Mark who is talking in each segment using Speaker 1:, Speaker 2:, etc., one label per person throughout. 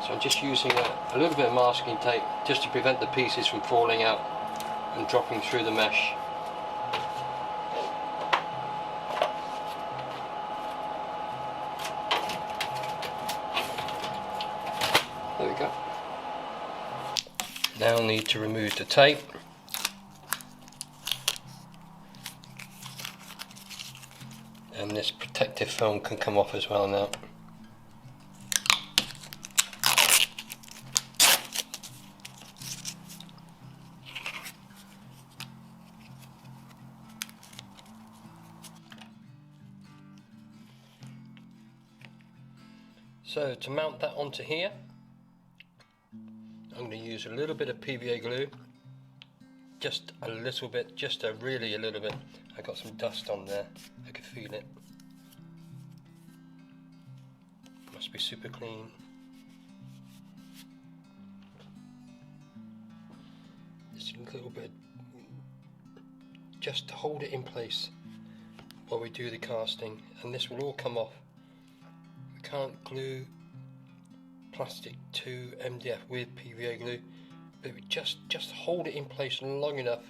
Speaker 1: So I'm just using a little bit of masking tape just to prevent the pieces from falling out and dropping through the mesh. There we go. Now I need to remove the tape. And this protective film can come off as well now. So to mount that onto here, I'm going to use a little bit of PVA glue, just a little bit, really a little bit. I got some dust on there, I can feel it. Must be super clean. Just a little bit, just to hold it in place while we do the casting, and this will all come off. We can't glue plastic to MDF with PVA glue, but we just hold it in place long enough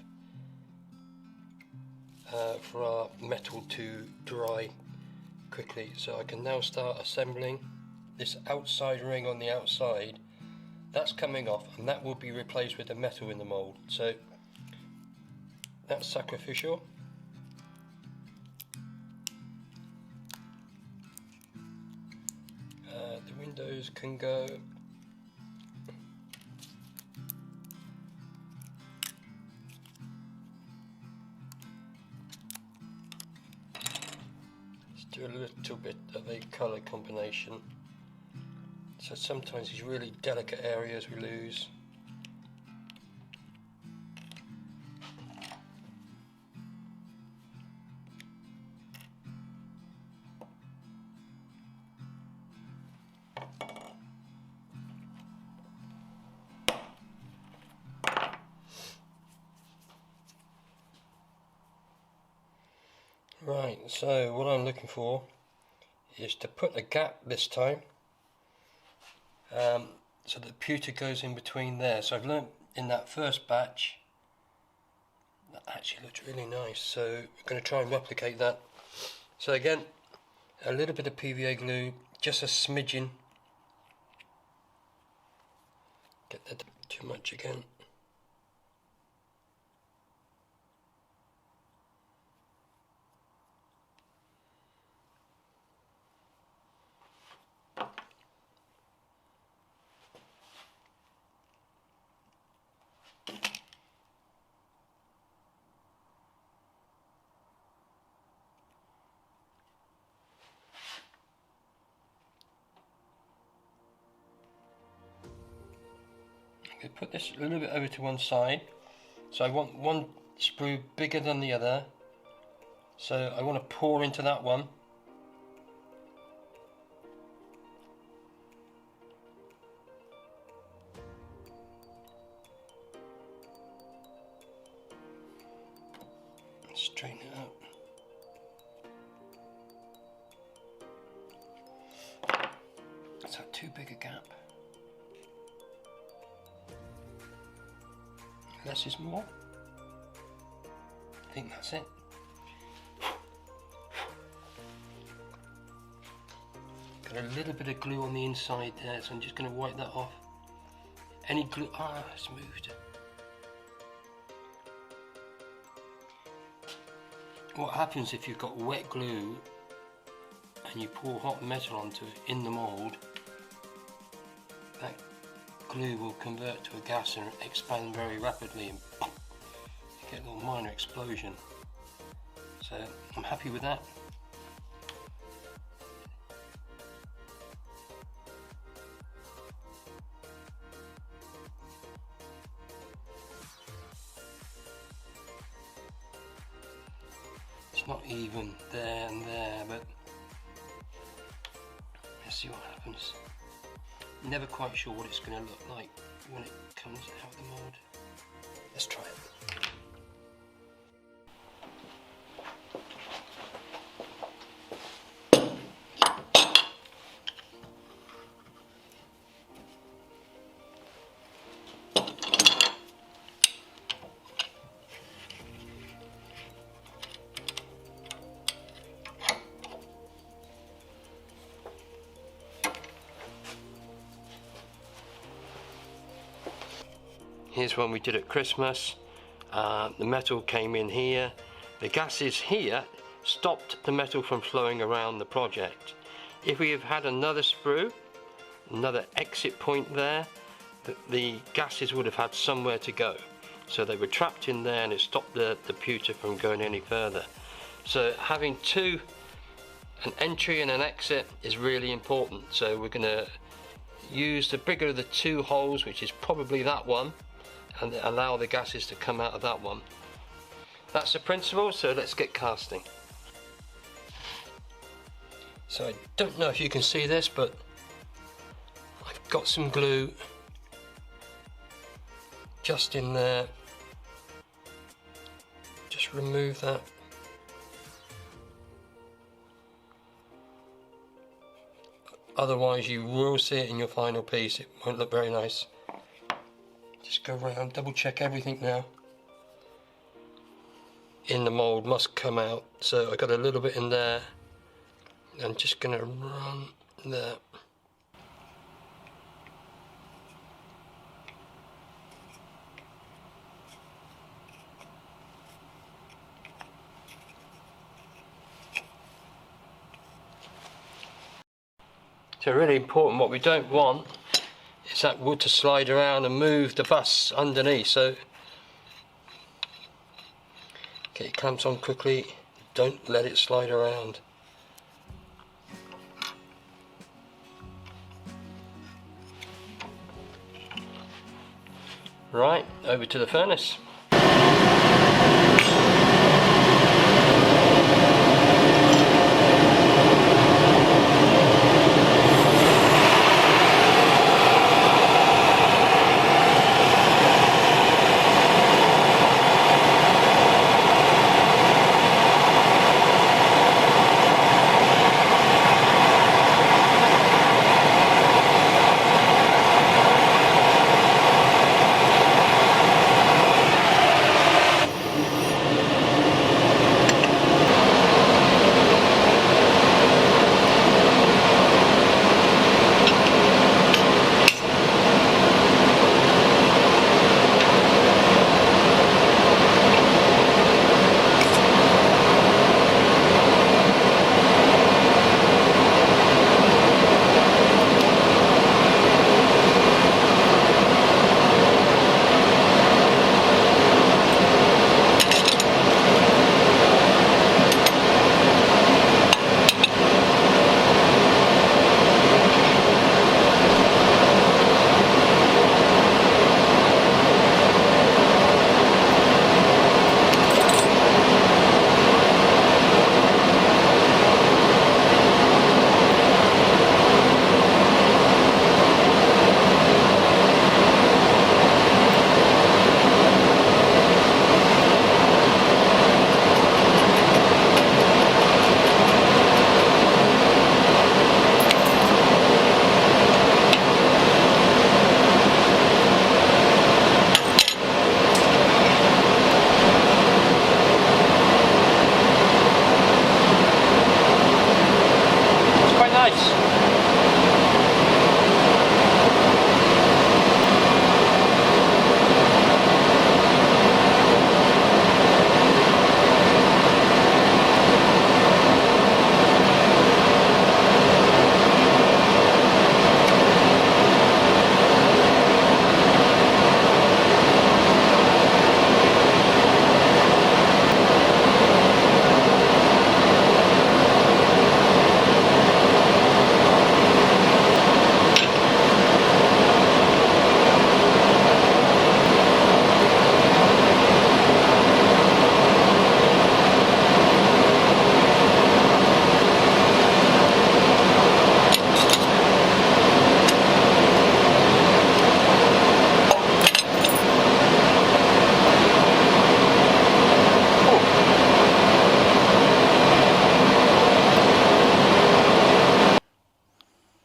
Speaker 1: for our metal to dry quickly. So I can now start assembling this outside ring on the outside. That's coming off, and that will be replaced with the metal in the mould. So that's sacrificial. The windows can go. Let's do a little bit of a colour combination. So sometimes these really delicate areas we lose. Right, so what I'm looking for is to put a gap this time, so that the pewter goes in between there. So I've learnt in that first batch that actually looked really nice, so we're going to try and replicate that. So again, a little bit of PVA glue, just a smidgen. Get that too much again. Okay, put this a little bit over to one side. So I want one sprue bigger than the other. So I want to pour into that one. Straighten it out. Is that too big a gap? Less is more. I think that's it. Got a little bit of glue on the inside there, so I'm just going to wipe that off. Any glue, it's moved. What happens if you've got wet glue and you pour hot metal onto it in the mould, that glue will convert to a gas and expand very rapidly, and you get a little minor explosion. So I'm happy with that. It's not even there and there, but let's see what happens. Never quite sure what it's going to look like when it comes out of the mould. Let's try it. Here's one we did at Christmas. The metal came in here. The gases here stopped the metal from flowing around the project. If we have had another sprue, another exit point there, the gases would have had somewhere to go. So they were trapped in there and it stopped the pewter from going any further. So having an entry and an exit is really important. So we're going to use the bigger of the two holes, which is probably that one, and allow the gases to come out of that one. That's the principle, so let's get casting. So I don't know if you can see this, but I've got some glue just in there. Just remove that. Otherwise you will see it in your final piece. It won't look very nice. Just go around, double check everything now. In the mould must come out. So I got a little bit in there. I'm just going to run there. So really important, what we don't want is that wood to slide around and move the bus underneath. So get your clamps on quickly, don't let it slide around. Right, over to the furnace.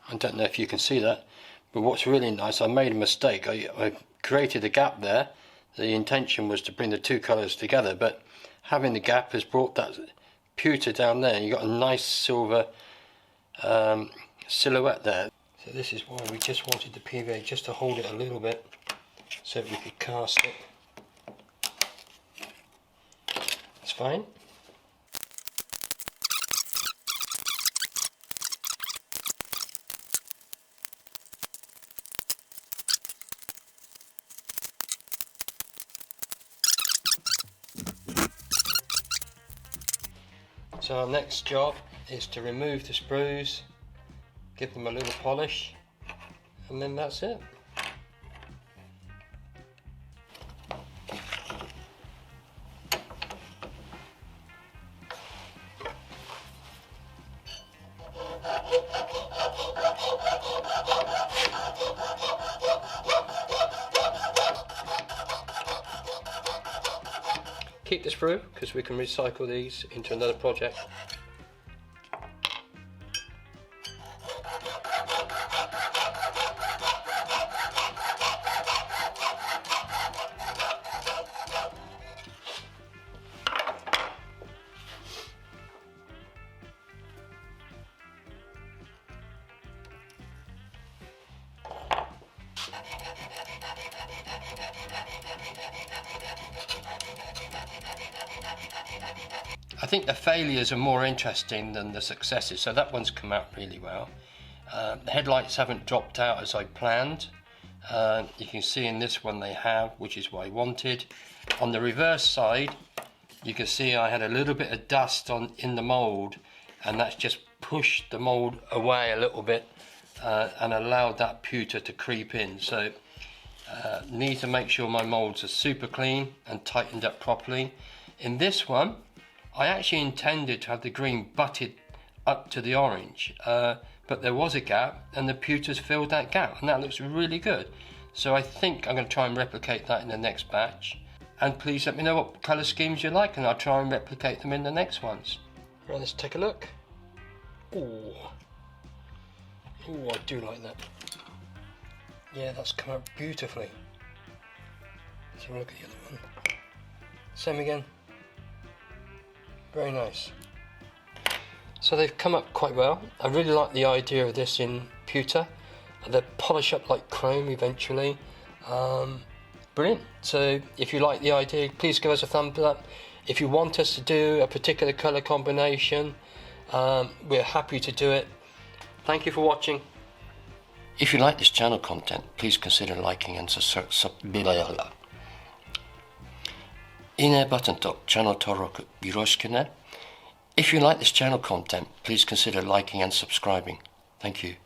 Speaker 1: I don't know if you can see that, but what's really nice, I made a mistake. I created a gap there. The intention was to bring the two colours together, but having the gap has brought that pewter down there. You got a nice silver silhouette there. So this is why we just wanted the PVA just to hold it a little bit. so we could cast it. That's fine. So our next job is to remove the sprues, give them a little polish, and then that's it. Keep the sprue because we can recycle these into another project. I think the failures are more interesting than the successes, so that one's come out really well. The headlights haven't dropped out as I planned. You can see in this one they have, which is what I wanted. On the reverse side, you can see I had a little bit of dust in the mould, and that's just pushed the mould away a little bit and allowed that pewter to creep in. So need to make sure my moulds are super clean and tightened up properly. In this one, I actually intended to have the green butted up to the orange, but there was a gap and the pewter's filled that gap, and that looks really good. So I think I'm going to try and replicate that in the next batch. And please let me know what colour schemes you like, and I'll try and replicate them in the next ones. Right, let's take a look. Ooh, I do like that. Yeah, that's come out beautifully. Let's have a look at the other one. Same again. Very nice. So they've come up quite well. I really like the idea of this in pewter. They'll polish up like chrome eventually. Brilliant. So if you like the idea, please give us a thumbs up. If you want us to do a particular colour combination, we're happy to do it. Thank you for watching. If you like this channel content, please consider liking and subscribing. いいね button と channel 登録よろしくね. If you like this channel content, please consider liking and subscribing. Thank you.